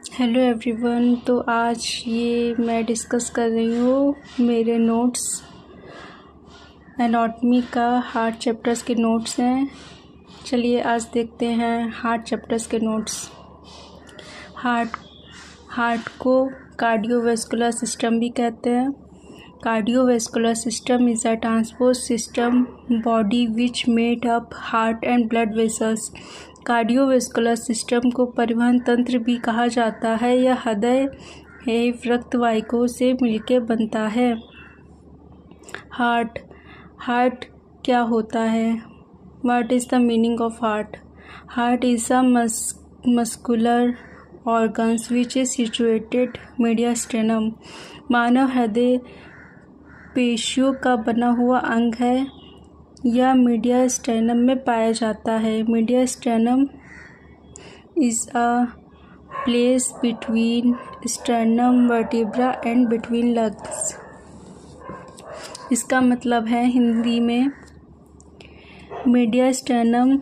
Hello everyone. तो आज ये मैं डिस्कस कर रही हूँ मेरे नोट्स। एनाटॉमी का हार्ट चैप्टर्स के नोट्स हैं। चलिए आज देखते हैं हार्ट चैप्टर्स के नोट्स। हार्ट को कार्डियोवैस्कुलर सिस्टम भी कहते हैं। Cardiovascular system is a transport system body which made up heart and blood vessels. Cardiovascular system को परिवहन तंत्र भी कहा जाता है। यह हृदय एवं रक्तवाहिकाओं से मिलकर बनता है। हार्ट क्या होता है? What is the meaning of heart? Heart is a muscular organs which is situated mediastinum। मानव हृदय पेशियों का बना हुआ अंग है। यह मीडियास्टेनम में पाया जाता है। Mediastinum is a place between sternum vertebra and between lungs. इसका मतलब है हिंदी में मीडियास्टेनम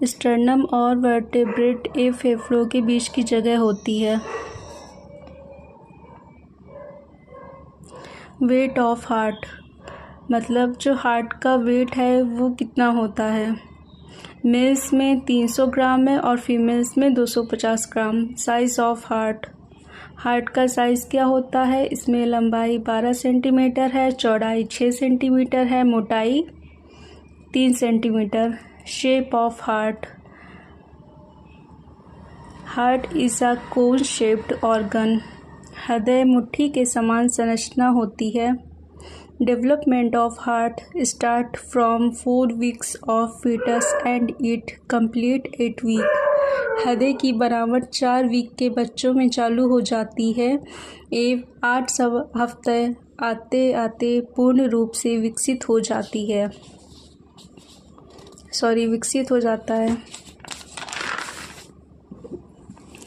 स्टर्नम और वर्टेब्रेट ए फेफड़ों के बीच की जगह होती है। वेट ऑफ हार्ट मतलब जो हार्ट का वेट है वो कितना होता है। मेल्स में 300 ग्राम है और फीमेल्स में 250 ग्राम। साइज़ ऑफ हार्ट का साइज़ क्या होता है? इसमें लंबाई 12 सेंटीमीटर है, चौड़ाई 6 सेंटीमीटर है, मोटाई 3 centimetre. Shape of heart is a cone shaped organ. हृदय मुट्ठी के समान संरचना होती है। Development of heart start from 4 weeks of foetus and it complete 8 week. हृदय की बनावट 4 वीक के बच्चों में चालू हो जाती है एवं 8 हफ्ते आते आते पूर्ण रूप से विकसित हो जाता है।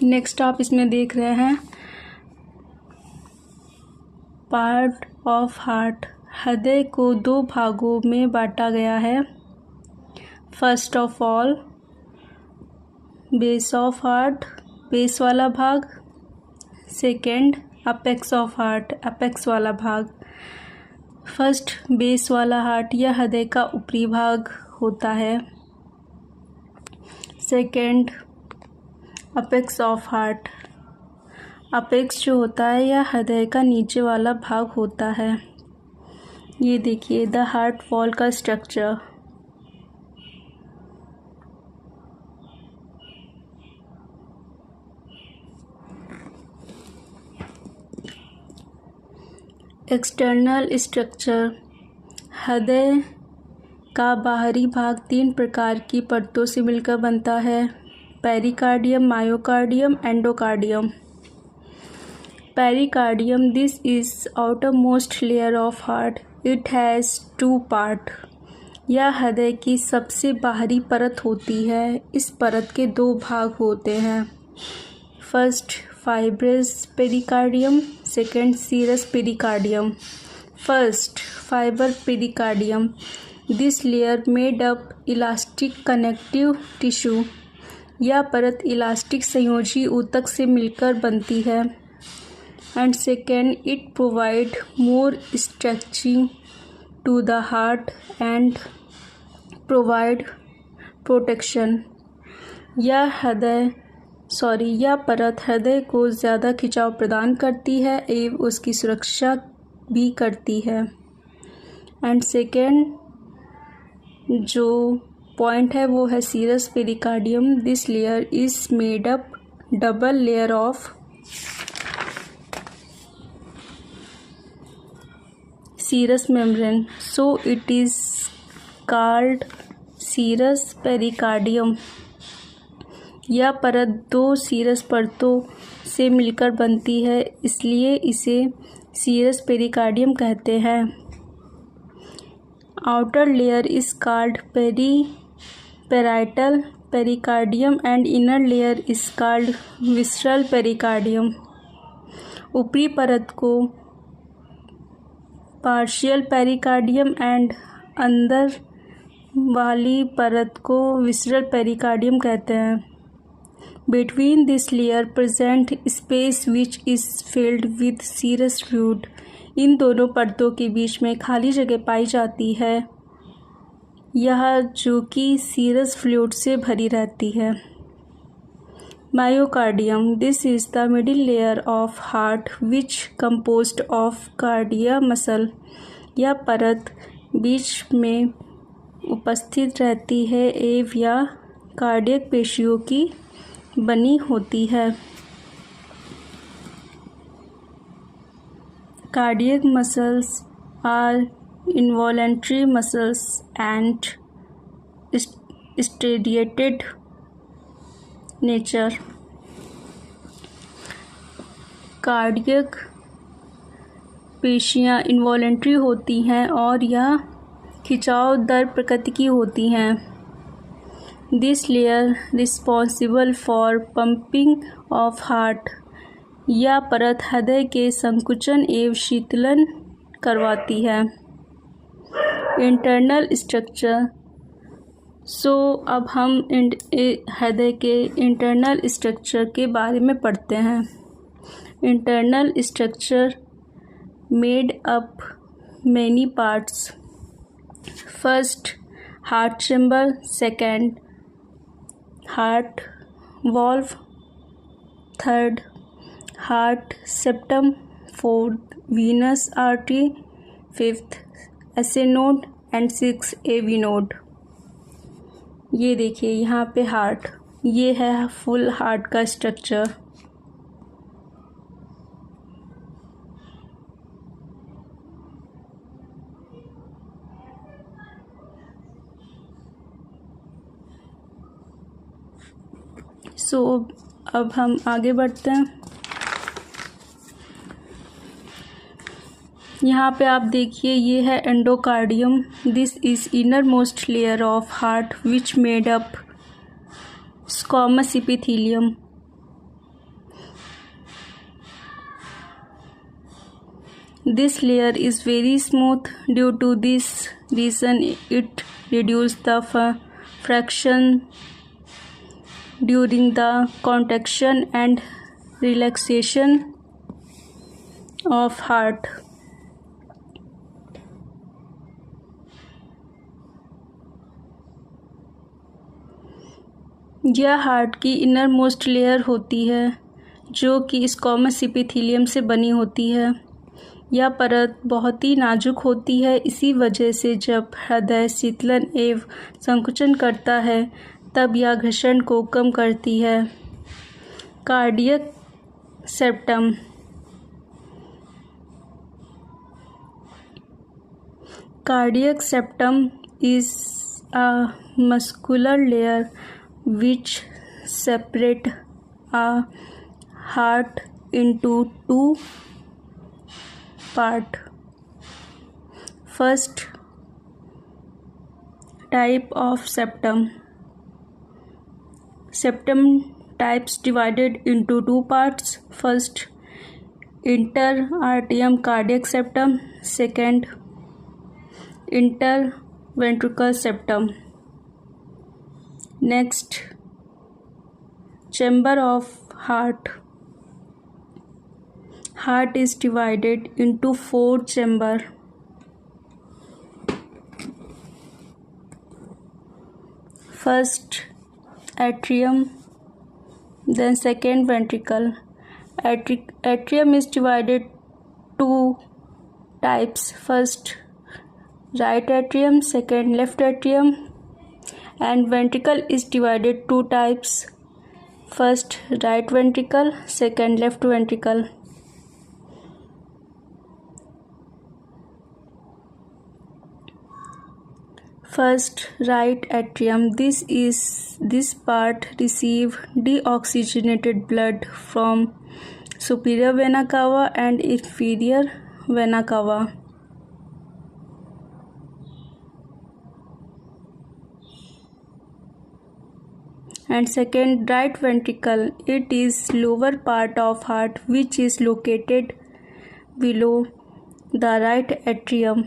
नेक्स्ट आप इसमें देख रहे हैं पार्ट ऑफ हार्ट। हृदय को 2 भागों में बांटा गया है। First of all base of heart, base वाला भाग। Second apex of heart, apex वाला भाग। फर्स्ट बेस वाला हार्ट यह हृदय का ऊपरी भाग होता है। Second apex of heart, apex जो होता है यह हृदय का नीचे वाला भाग होता है। ये देखिए द हार्ट वॉल का स्ट्रक्चर। एक्सटर्नल स्ट्रक्चर, हृदय का बाहरी भाग 3 प्रकार की परतों से मिलकर बनता है। Pericardium, myocardium, endocardium. Pericardium this is outermost layer of heart. It has 2 part. यह हृदय की सबसे बाहरी परत होती है। इस परत के 2 भाग होते हैं। First fibrous pericardium, second serous pericardium. First fibre pericardium this layer made up elastic connective tissue. यह परत इलास्टिक संयोजी ऊतक से मिलकर बनती है। And second it provide more stretching to the heart and provide protection. यह परत हृदय को ज़्यादा खिंचाव प्रदान करती है एवं उसकी सुरक्षा भी करती है। एंड सेकेंड जो पॉइंट है वो है serous pericardium. This layer is made up double layer of serous membrane, so it is called serous pericardium. यह परत 2 सीरस परतों से मिलकर बनती है, इसलिए इसे सीरस पेरिकार्डियम कहते हैं। Outer layer is called parietal pericardium and inner layer is called visceral pericardium. ऊपरी परत को पार्शियल पेरिकार्डियम एंड अंदर वाली परत को विसरल पेरिकार्डियम कहते हैं। Between this layer present space which is filled with serous fluid. इन दोनों परतों के बीच में खाली जगह पाई जाती है, यह जो कि सीरस फ्लूइड से भरी रहती है। Myocardium, this is the middle layer of heart which composed of cardiac muscle. यह परत बीच में उपस्थित रहती है एव या कार्डियक पेशियों की बनी होती है। Cardiac muscles are involuntary muscles and striated nature. Cardiac पेशियाँ इन्वॉलेंट्री होती हैं और यह खिंचाव दर प्रकृति की होती हैं। This layer responsible for pumping of heart. यह परत हृदय के संकुचन एवं शीतलन करवाती है। Internal structure. अब हम हृदय के इंटरनल स्ट्रक्चर के बारे में पढ़ते हैं। Internal structure made up many parts. First, heart chamber. Second, heart valve. Third, heart septum. Fourth, venous artery. Fifth, SA node and 6 AV node. ये देखिए यहाँ पे हार्ट, ये है फुल हार्ट का स्ट्रक्चर। अब हम आगे बढ़ते हैं। यहाँ पे आप देखिए, ये है endocardium. This is inner most layer of heart which made up squamous epithelium. This layer is very smooth. Due to this reason it reduce the friction during the contraction and relaxation of heart. यह heart की inner most layer होती है जो कि squamous epithelium से बनी होती है। यह परत बहुत ही नाजुक होती है। इसी वजह से जब हृदय शीतलन एवं संकुचन करता है तब यह घर्षण को कम करती है। Cardiac septum. Cardiac septum is a muscular layer which separate a heart into two part. First type of septum. Septum types divided into two parts. First, inter-arterium cardiac septum. Second, interventricular septum. Next, chamber of heart. Heart is divided into 4 chambers. First, atrium, then second ventricle. Atrium is divided 2 types. First, right atrium, second left atrium. And ventricle is divided 2 types. First, right ventricle, second left ventricle. First, right atrium. This part receive deoxygenated blood from superior vena cava and inferior vena cava. And second, right ventricle. It is lower part of heart which is located below the right atrium.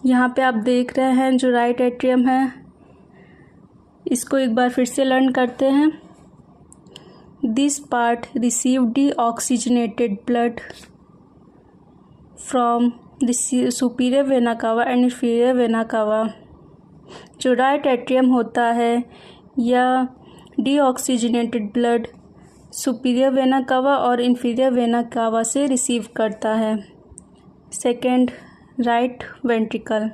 यहाँ पे आप देख रहे हैं जो right atrium है, इसको एक बार फिर से लर्न करते हैं। This part receive deoxygenated blood from the superior vena cava and inferior vena cava. जो राइट एट्रियम होता है या deoxygenated blood superior vena cava और इंफीरियर वेना कावा से रिसीव करता है। Second, right ventricle,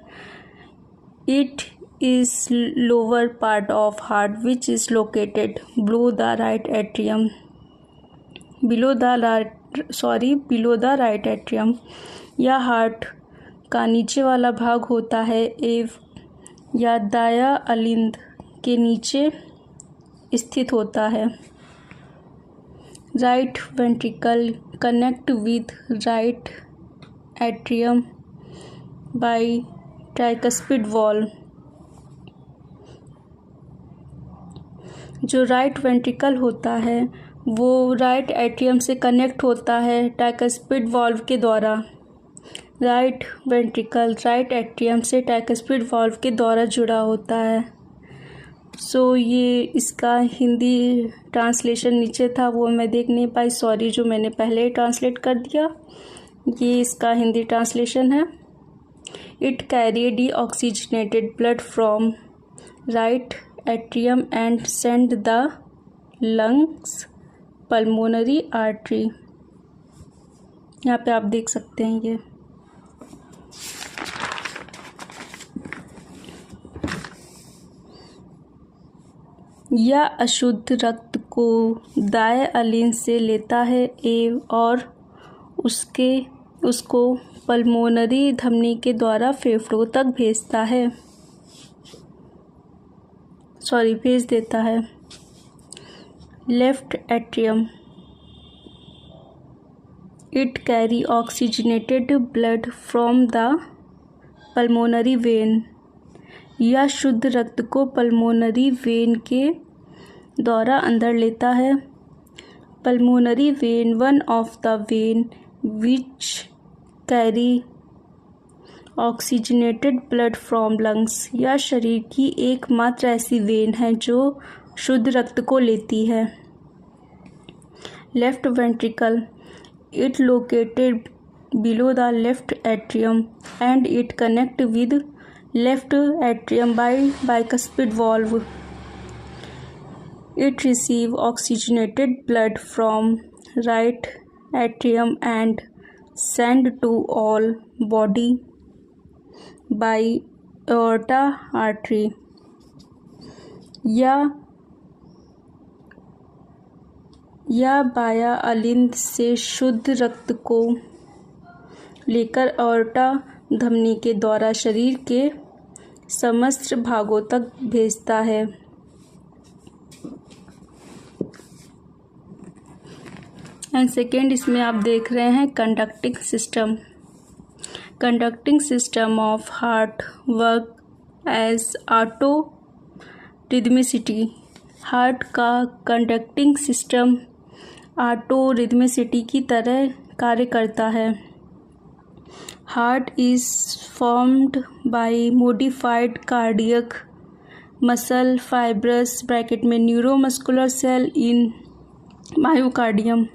it is lower part of heart which is located below the right atrium, below the right atrium। यह heart का नीचे वाला भाग होता है या दाया अलिंद के नीचे स्थित होता है। Right ventricle connect with right atrium by tricuspid valve. जो राइट वेंट्रिकल होता है वो राइट एट्रियम से कनेक्ट होता है ट्राइकस्पिड वॉल्व के द्वारा। राइट वेंट्रिकल राइट एट्रियम से ट्राइकस्पिड वॉल्व के द्वारा जुड़ा होता है। ये इसका हिंदी ट्रांसलेशन नीचे था, वो मैं देख नहीं पाई, सॉरी, जो मैंने पहले ही ट्रांसलेट कर दिया। ये इसका हिंदी ट्रांसलेशन है। It carry deoxygenated blood from right atrium and send the lungs pulmonary artery। यहाँ पे आप देख सकते हैं ये। यह अशुद्ध रक्त को दाएं अलिंद से लेता है और उसको पल्मोनरी धमनी के द्वारा फेफड़ों तक भेज देता है। Left atrium, it carry oxygenated blood from the pulmonary vein. यह शुद्ध रक्त को पल्मोनरी वेन के द्वारा अंदर लेता है। Pulmonary vein one of the when which carry oxygenated blood from lungs. यह शरीर की एकमात्र ऐसी वेन है जो शुद्ध रक्त को लेती है। Left ventricle, it located below the left atrium and it connect with left atrium by bicuspid valve. It receive oxygenated blood from right atrium and send to all body by aorta artery। या बाया अलिंद से शुद्ध रक्त को लेकर aorta धमनी के द्वारा शरीर के समस्त भागों तक भेजता है। एंड सेकेंड, इसमें आप देख रहे हैं conducting system. Conducting system of heart work as auto rhythmicity। Heart का कंडक्टिंग सिस्टम ऑटो रिदमिसिटी की तरह कार्य करता है। Heart is formed by modified cardiac muscle fibrous bracket में न्यूरोमस्कुलर सेल इन मायोकार्डियम।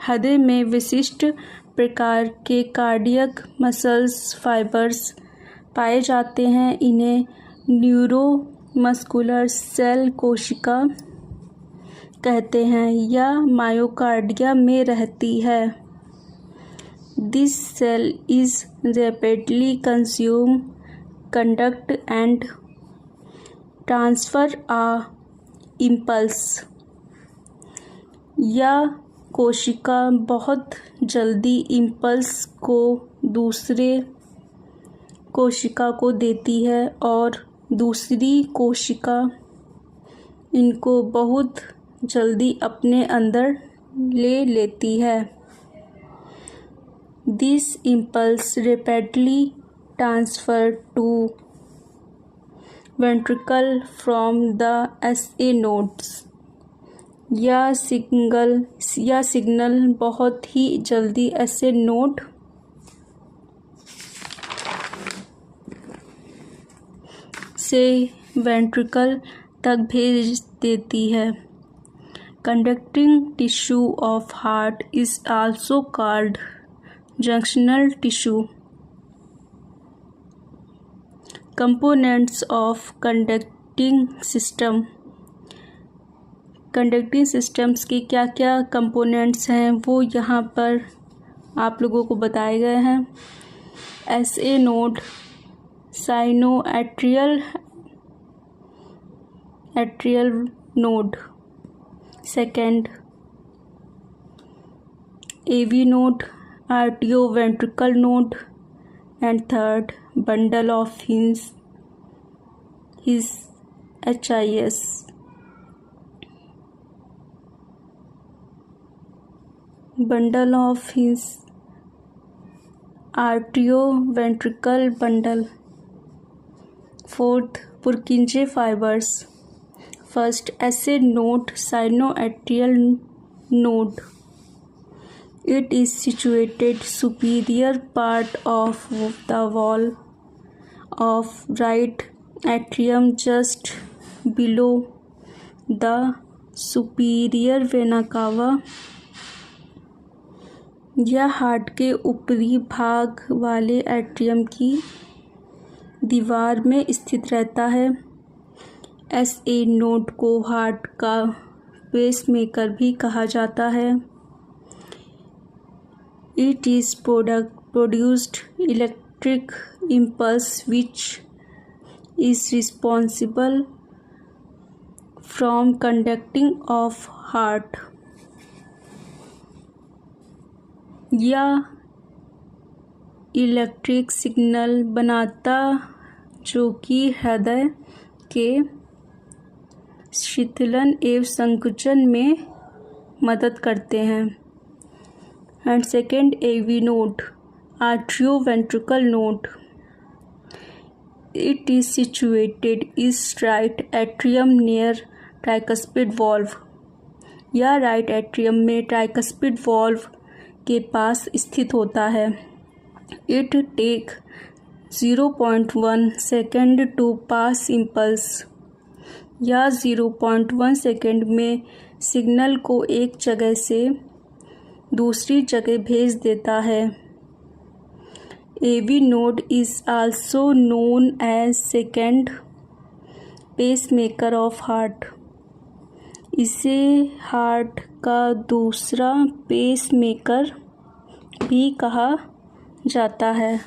हृदय में विशिष्ट प्रकार के कार्डियक मसल्स फाइबर्स पाए जाते हैं। इन्हें न्यूरोमस्कुलर सेल कोशिका कहते हैं। यह मायोकार्डिया में रहती है। This cell is rapidly consume conduct and transfer a impulse. यह कोशिका बहुत जल्दी इम्पल्स को दूसरे कोशिका को देती है और दूसरी कोशिका इनको बहुत जल्दी अपने अंदर ले लेती है। This impulse rapidly transfer to ventricle from the SA nodes. यह सिग्नल बहुत ही जल्दी SA नोड से वेंट्रिकल तक भेज देती है। Conducting tissue of heart is also called junctional tissue. Components of conducting system. Conducting systems के क्या क्या कंपोनेंट्स हैं वो यहाँ पर आप लोगों को बताए गए हैं। SA node, sinoatrial node, second AV node, atrioventricular node, and third bundle of His HIS। Bundle of His atrioventricular bundle. Fourth Purkinje fibres. First SA node, sinoatrial node. It is situated superior part of the wall of right atrium just below the superior vena cava. यह heart के ऊपरी भाग वाले atrium की दीवार में स्थित रहता है। SA नोड को हार्ट का पेसमेकर भी कहा जाता है। It is produced electric impulse which is responsible from conducting of heart। यह इलेक्ट्रिक सिग्नल बनाता जो कि हृदय के शीतलन एवं संकुचन में मदद करते हैं। And second AV node, atrioventricular node. It is situated east right atrium near tricuspid valve. यह राइट एट्रियम में ट्राइकस्पिड वॉल्व के पास स्थित होता है। It take 0.1 second to pass impulse. यह 0.1 सेकेंड में सिग्नल को एक जगह से दूसरी जगह भेज देता है। AV node is also known as second pacemaker of heart. इसे हार्ट का दूसरा पेसमेकर भी कहा जाता है।